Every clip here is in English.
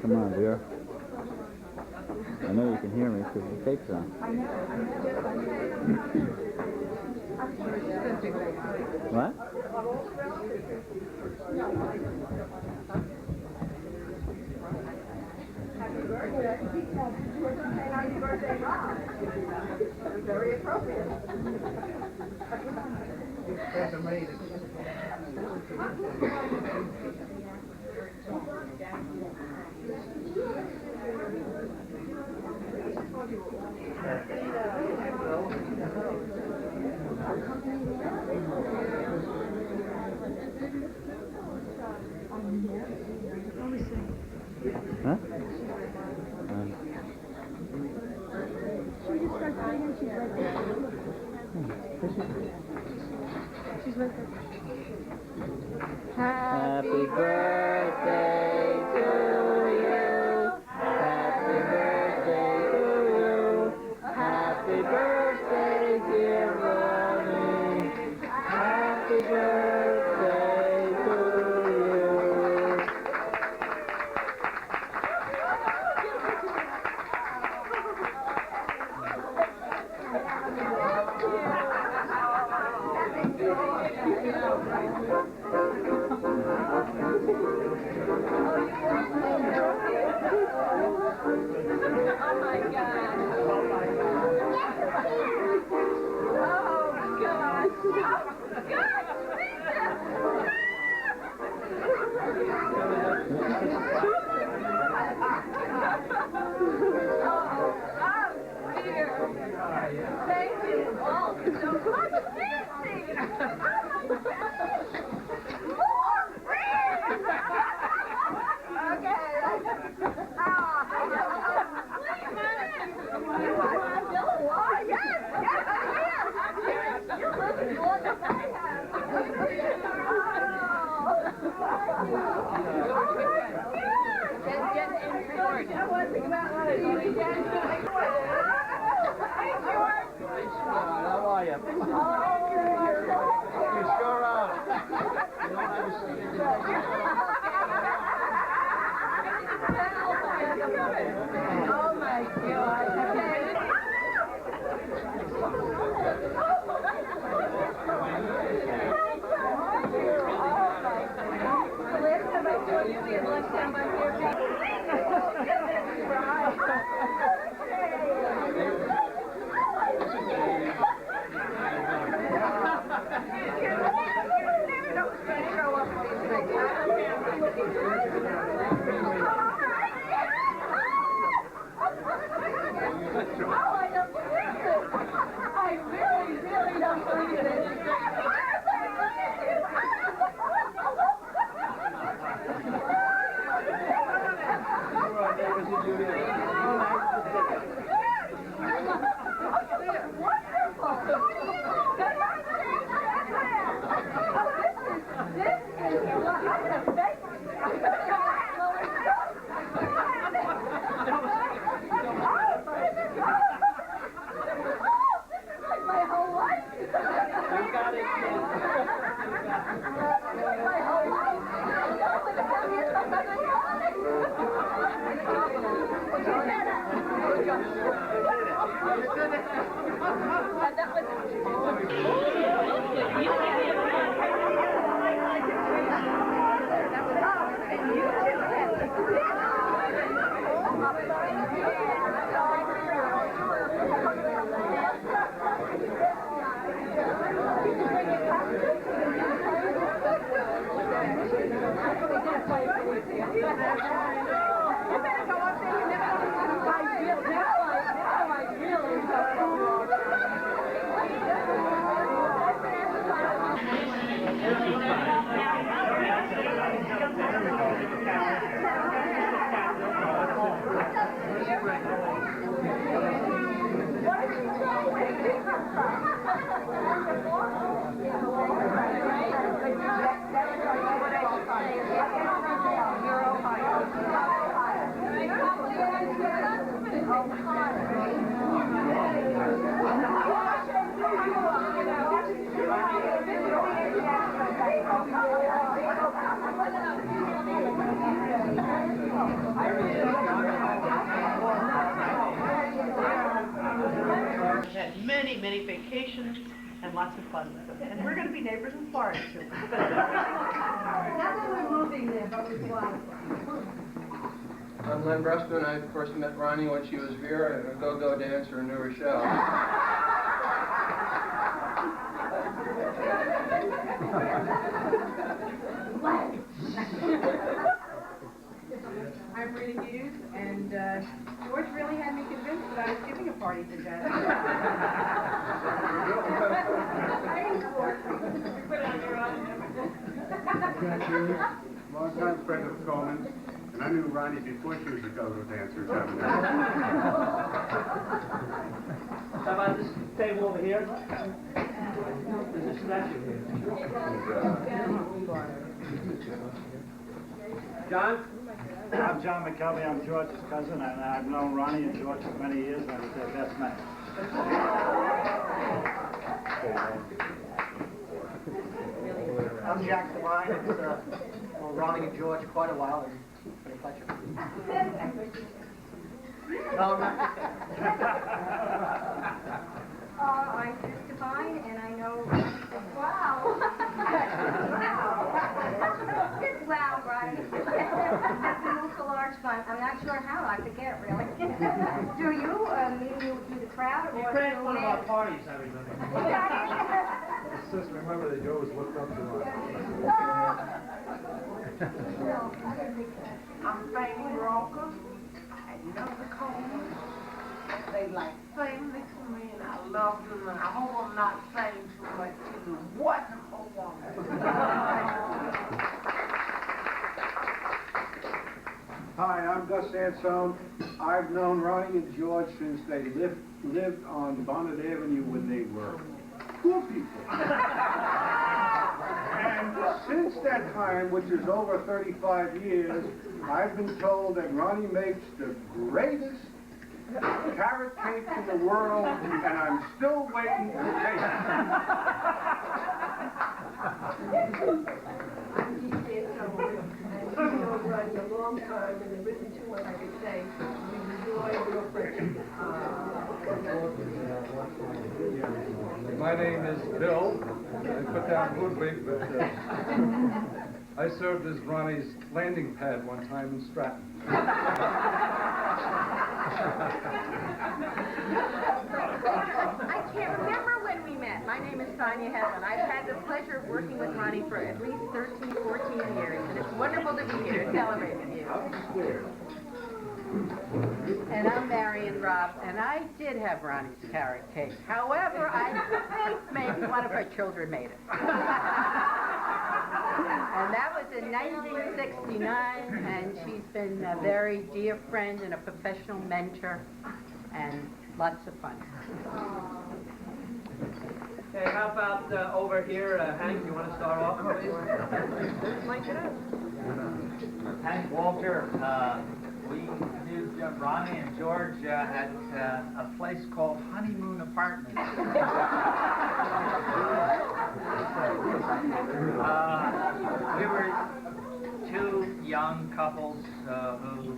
Come on, Vera. I know you can hear me because the tape's on. What? Happy birthday, Mom. Very appropriate. That's amazing. Huh? Happy birthday to you. Happy birthday to you. Happy birthday, dear Ronnie. Happy birthday to you. How are you? You sure are. Oh my God. The last time I saw you, we had lunch down by I really don't believe it. Had many, many vacations and lots of fun with them. And we're going to be neighbors in Florida too. Not that we're moving there, but we want. I'm Len Brustman. I first met Ronnie when she was Vera and a go-go dancer in New Rochelle. I'm Rita Hughes, and George really had me convinced that I was giving a party today. Long-time friend of Coleman's, and I knew Ronnie before she was a go-go dancer. How about this table over here? There's a statue here. John? I'm John McKelvey. I'm George's cousin, and I've known Ronnie and George for many years, and I was their best man. I'm Jack Devine. It's known Ronnie and George quite a while, and it's been a pleasure. I'm Chris Devine, and I know. Wow. Wow, Ronnie. That's a little large fun. I'm not sure how. I forget, really. Do you? Maybe you do the crowd or You credit one of our parties, everybody. Just remember that you always looked up to Ronnie. I'm Fanny Rocker. I love the Coleman. They like family to me, and I love them, and I hope I'm not saying too much. It's a wonderful woman. Hi, I'm Gus Sansone. I've known Ronnie and George since they lived on Bonnet Avenue when they were poor people. And since that time, which is over 35 years, I've been told that Ronnie makes the greatest carrot cake in the world, and I'm still waiting to taste it. I'm Dee Sansone, and we've known Ronnie a long time, and there isn't too much I can say. We enjoy your friendship. My name is Bill. I put down Ludwig, but I served as Ronnie's landing pad one time in Stratton. I can't remember when we met. My name is Sonia Heaven. I've had the pleasure of working with Ronnie for at least 13, 14 years, and it's wonderful to be here to celebrate with you. And I'm Marion Robb, and I did have Ronnie's carrot cake. However, I think maybe one of her children made it. And that was in 1969, and she's been a very dear friend and a professional mentor, and lots of fun. Okay, how about over here, Hank, you want to start off, please? Hank Walter, we knew Ronnie and George at a place called Honeymoon Apartments. We were two young couples who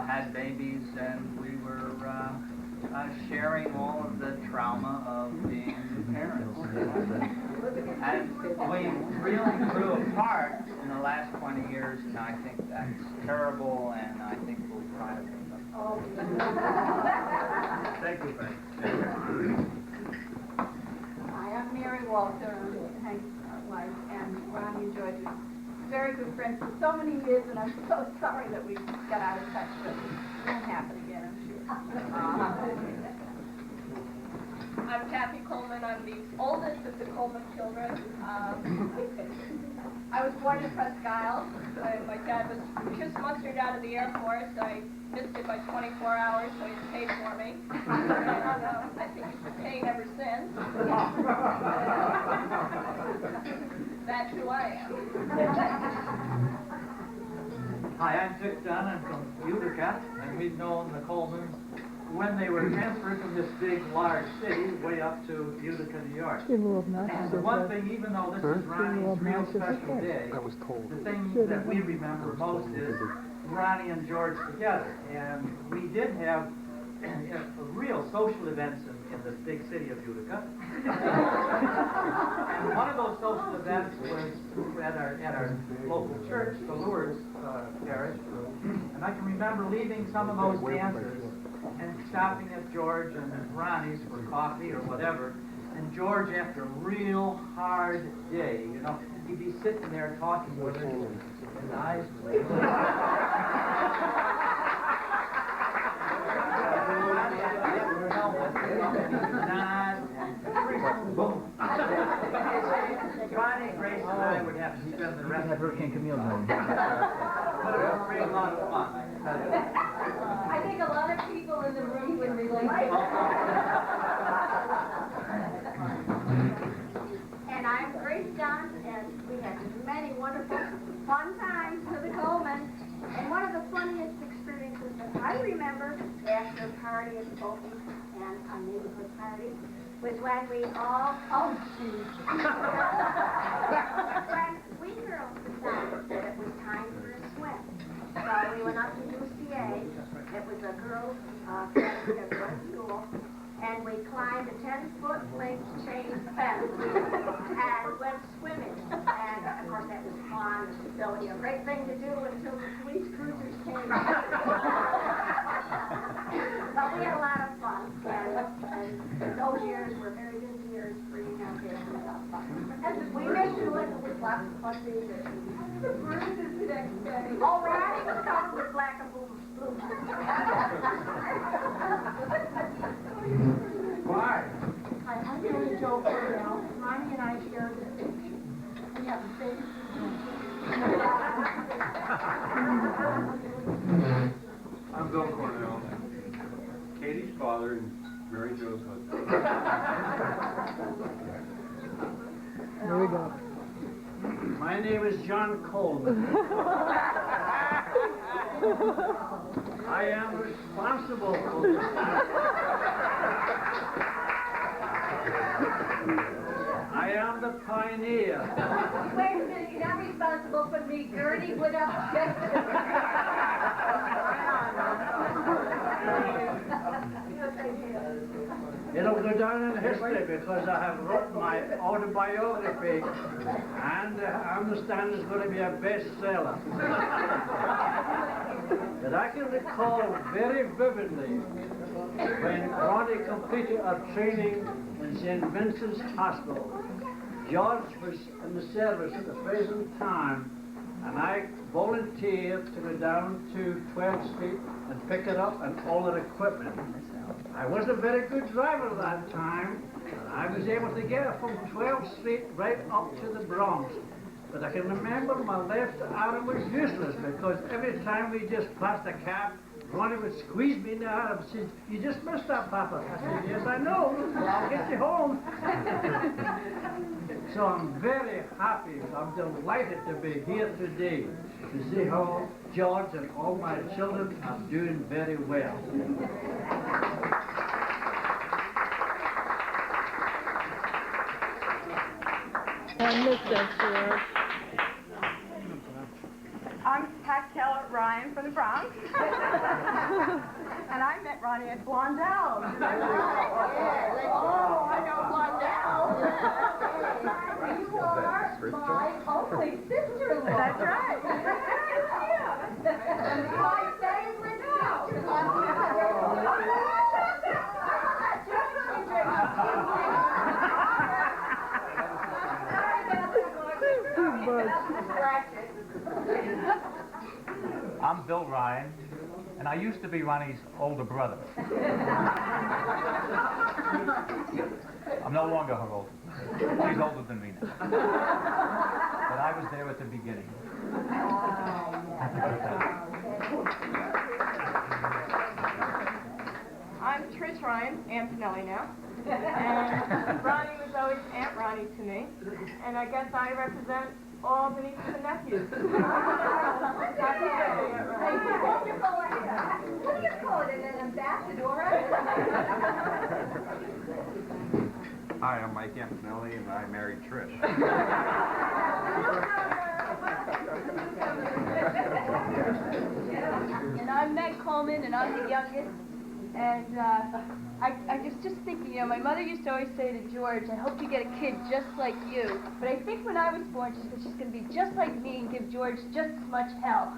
had babies, and we were sharing all of the trauma of being parents. And we really grew apart in the last 20 years, and I think that's terrible, and I think we'll Thank you, Frank. Hi, I'm Mary Walter, Hank's wife, and Ronnie and George are very good friends for so many years, and I'm so sorry that we got out of touch, but it won't happen again, I'm sure. I'm Kathy Coleman. I'm the oldest of the Coleman children. I was born in Presque Isle. My dad was just mustered out of the Air Force. I missed it by 24 hours, so he's paid for me. And, I think he's been paying ever since. That's who I am. Hi, I'm Dick Dunn. I'm from Utica, and we've known the Colemans when they were transferred from this big, large city way up to Utica, New York. And the one thing, even though this is Ronnie's real special day, the thing that we remember most is Ronnie and George together. And we did have real social events in this big city of Utica. And one of those social events was at our local church, the Lourdes parish. And I can remember leaving some of those dances and stopping at George and Ronnie's for coffee or whatever. And George, after a real hard day, you know, he'd be sitting there talking with us, and his eyes would boom. Ronnie, Grace, and I would have to spend the rest of Hurricane Camille zone. But it was a great lot of fun. I think a lot of people in the room would relate. And I'm Grace Dunn, and we had many wonderful, fun times with the Colemans. And one of the funniest experiences that I remember after a party at the Bolton and a neighborhood party was when we all, when we girls decided that it was time for a swim. So we went up to UCA. It was a girls' academy at one school. And we climbed a 10-foot length chain fence and went swimming. And of course that was fun. So it was a great thing to do until the police cruisers came. But we had a lot of fun. And those years were very good years bringing our kids and stuff. And we missed you and it was lots of fun being there. The bruises the next day. Oh, Ronnie was covered with black and blue. Why? Hi, I'm Mary Jo Cordell. Ronnie and I share the stage. We have the same. I'm Bill Cornell, Katie's father and Mary Jo's husband. There we go. My name is John Coleman. I am responsible for this. I am the pioneer. Wait a minute, you're not responsible for me. Gertie would object. It'll go down in history because I have wrote my autobiography and I understand it's going to be a bestseller. But I can recall very vividly when Ronnie completed our training in St. Vincent's Hospital. George was in the service at the present time, and I volunteered to go down to 12th Street and pick it up and all their equipment. I wasn't a very good driver at that time, and I was able to get it from 12th Street right up to the Bronx. But I can remember my left arm was useless because every time we just passed a cab, Ronnie would squeeze me in the arm and say, "You just missed that, Papa." I said, "Yes, I know. I'll get you home." So I'm very happy. I'm delighted to be here today to see how George and all my children are doing very well. I missed that, George. I'm Pat Keller Ryan from the Bronx. And I met Ronnie at Blondell. Oh, I know Blondell. You are my only sister-in-law. That's right. My favorite show. I'm Bill Ryan, and I used to be Ronnie's older brother. I'm no longer her older. She's older than me now. But I was there at the beginning. I'm Trish Ryan, Aunt Nellie now. And Ronnie was always Aunt Ronnie to me. And I guess I represent all the nieces and nephews. What do you call it, an ambassador? Hi, I'm Mike Antonelli, and I married Trish. And I'm Meg Coleman, and I'm the youngest. And I was just thinking, you know, my mother used to always say to George, I hope you get a kid just like you. But I think when I was born, she said she's going to be just like me and give George just as much hell.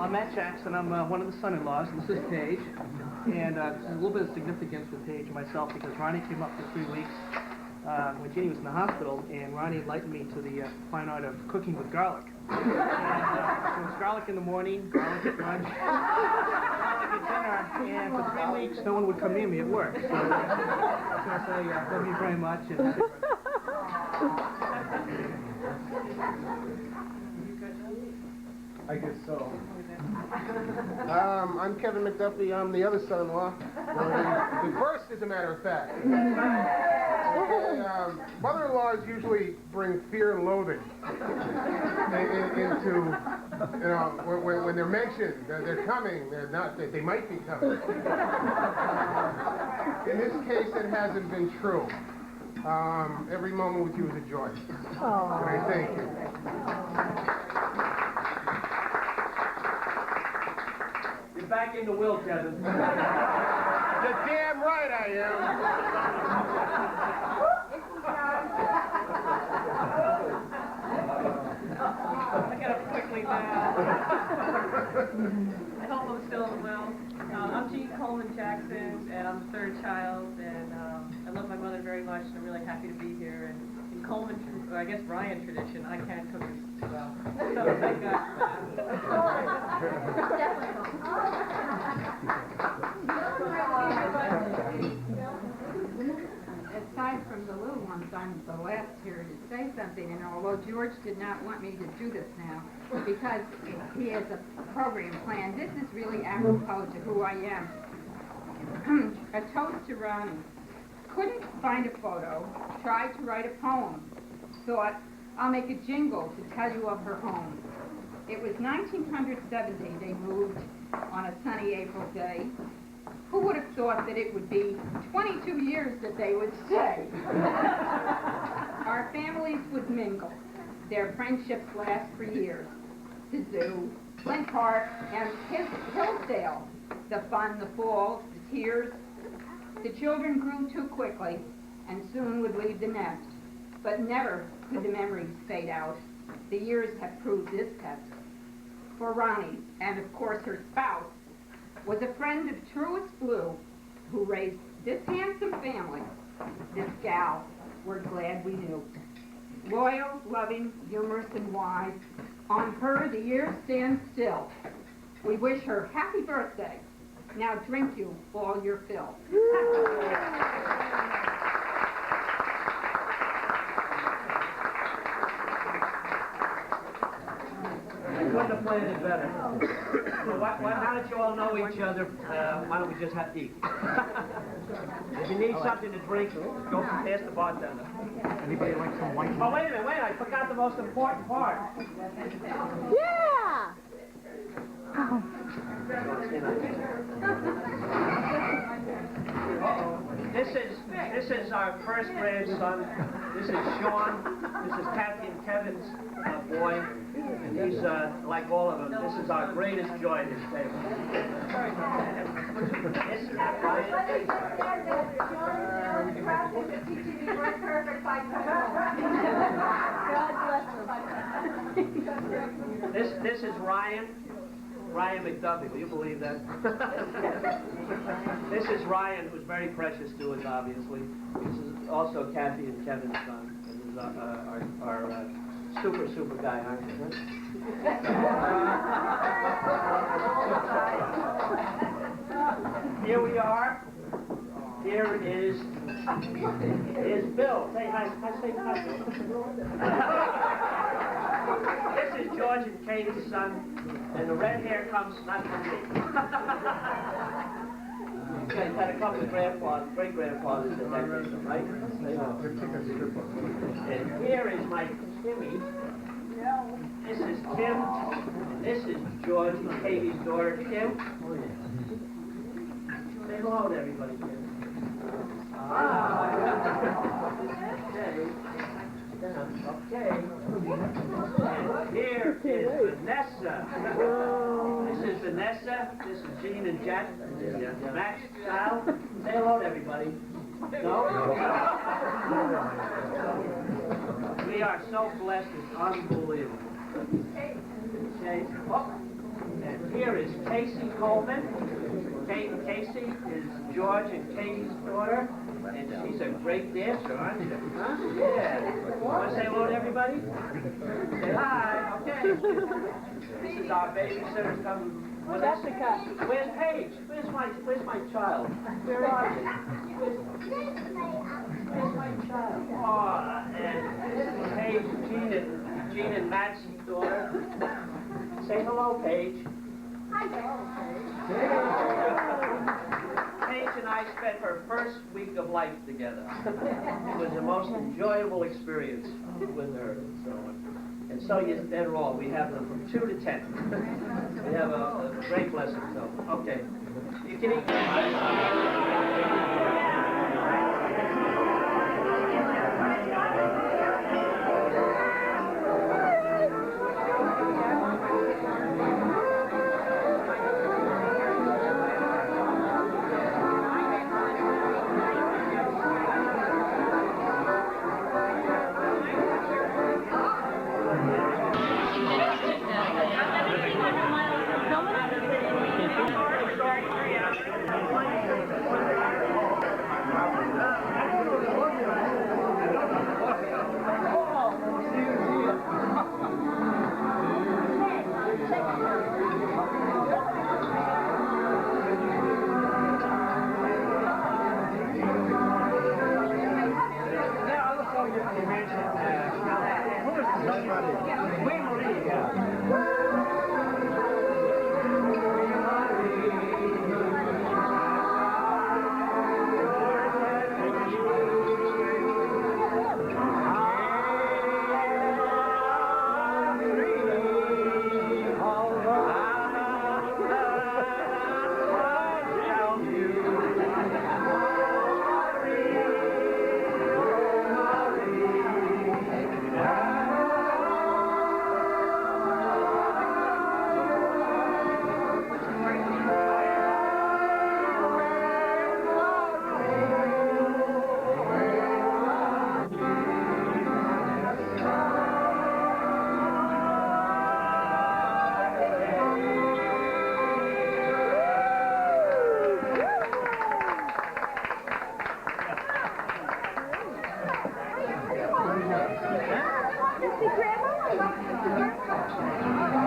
I'm Matt Jackson. I'm one of the son-in-laws. This is Paige. And there's a little bit of significance with Paige and myself because Ronnie came up for 3 weeks when Ginny was in the hospital, and Ronnie enlightened me to the fine art of cooking with garlic. So it's garlic in the morning, garlic at lunch, garlic at dinner, and for 3 weeks no one would come near me at work. So I say, love you very much. And I guess so. I'm Kevin McDuffie. I'm the other son-in-law. The first, as a matter of fact. Mother-in-laws usually bring fear and loathing into, you know, when they're mentioned, they're coming, they're not, they might be coming. In this case, it hasn't been true. Every moment with you is a joy. And I thank you. You're back in the wheelchair. You're damn right I am. I get up quickly now. I hope I'm still well. I'm Jean Coleman Jackson, and I'm the third child, and I love my mother very much, and I'm really happy to be here. And in Coleman, or I guess Ryan tradition, I can cook as well. So thank God Aside from the little ones, I'm the last here to say something, and although George did not want me to do this now, because he has a program planned, this is really apropos to who I am. A toast to Ronnie. Couldn't find a photo, tried to write a poem, thought I'll make a jingle to tell you of her home. It was 1970, they moved on a sunny April day. Who would have thought that it would be 22 years that they would stay? Our families would mingle. Their friendships last for years. The zoo, Flint Park, and Hillsdale. The fun, the falls, the tears. The children grew too quickly and soon would leave the nest. But never could the memories fade out. The years have proved this test. For Ronnie, and of course her spouse, was a friend of truest blue who raised this handsome family. This gal, we're glad we knew. Loyal, loving, humorous, and wise, on her the years stand still. We wish her happy birthday. Now drink you all your fill. Couldn't have planned it better. So now that you all know each other, why don't we just have to eat? If you need something to drink, go past the bartender. Anybody like some white? Oh, wait a minute, I forgot the most important part. Yeah! This is our first grandson. This is Sean. This is Kathy and Kevin's boy. And he's like all of them. This is our greatest joy, this table. This is This is Ryan. Ryan McDuffie, will you believe that? This is Ryan, who's very precious to us, obviously. This is also Kathy and Kevin's son. This is our super guy, aren't you? Here we are. Here is Bill. Say hi. Say hi. This is George and Katie's son, and the red hair comes not from me. He's had a couple of great-grandfathers that had this, right? And here is my Kimmy. This is Kim. And this is George and Katie's daughter, Kim. Say hello to everybody, Kim. Okay. And here is Vanessa. This is Vanessa. This is Jean and Jack. This is Max Child. Say hello to everybody. No? We are so blessed, it's unbelievable. Okay. Oh. And here is Casey Coleman. Casey is George and Katie's daughter, and she's a great dancer, aren't you? Huh? Yeah. Want to say hello to everybody? Say hi. Okay. This is our babysitter coming. Jessica. Where's Paige? Where's my child? Where are you? Where's my child? Oh, and this is Paige, Jean and Matt's daughter. Say hello, Paige. Paige and I spent her first week of life together. It was the most enjoyable experience with her. And so they're all. We have them from 2 to 10. We have a great blessing, so. Okay. You can eat. Grandma.